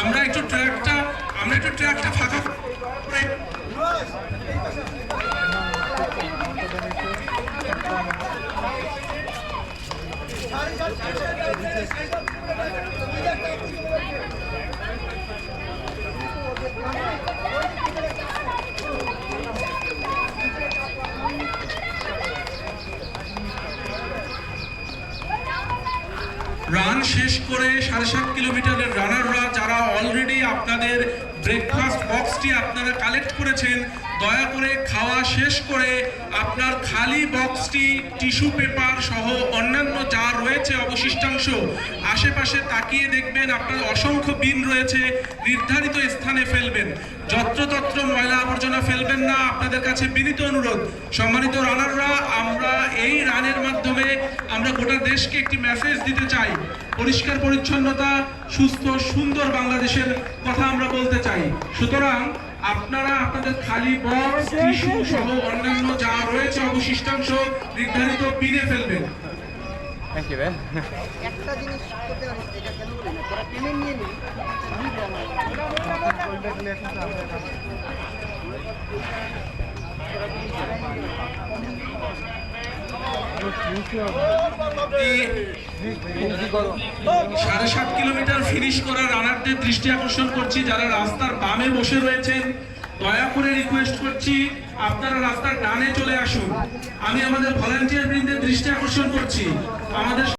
আমরা একটু ট্র্যাকটা ফাঁকা করে রান শেষ করে 7.5 কিলোমিটারের রানাররা যারা অলরেডি আপনাদের ব্রেকফাস্ট বক্সটি আপনারা কালেক্ট করেছেন, দয়া করে খাওয়া শেষ করে আপনার খালি বক্সটি টিস্যু পেপার সহ অন্যান্য যা রয়েছে অবশিষ্টাংশ আশেপাশে তাকিয়ে দেখবেন আপনার অসংখ্য বিন রয়েছে, নির্ধারিত স্থানে ফেলবেন। যত্রতত্র ময়লা আবর্জনা ফেলবেন না, আপনাদের কাছে বিনীত অনুরোধ। সম্মানিত রানাররা, আমরা এই রানের মাধ্যমে আমরা গোটা দেশকে একটি মেসেজ দিতে চাই। পরিষ্কার পরিচ্ছন্নতা, সুস্থ সুন্দর বাংলাদেশের কথা আমরা বলতে চাই। সুতরাং আপনারা আপনাদের খালি বক্স, টিস্যু সহ অন্যান্য যা রয়েছে অবশিষ্টাংশ নির্ধারিত বিনে ফেলবেন। একটা জিনিস করতে পারি, এটা কেন বলি না, তোরা পেমেন্ট নিয়ে নিবি। সাড়ে 7 কিলোমিটার ফিনিশ করা রানারদের দৃষ্টি আকর্ষণ করছি, যারা রাস্তার বামে বসে রয়েছেন দয়া করে রিকোয়েস্ট করছি আপনারা রাস্তার ডানে চলে আসুন। আমি আমাদের ভলান্টিয়ার বৃন্দের দৃষ্টি আকর্ষণ করছি, আমাদের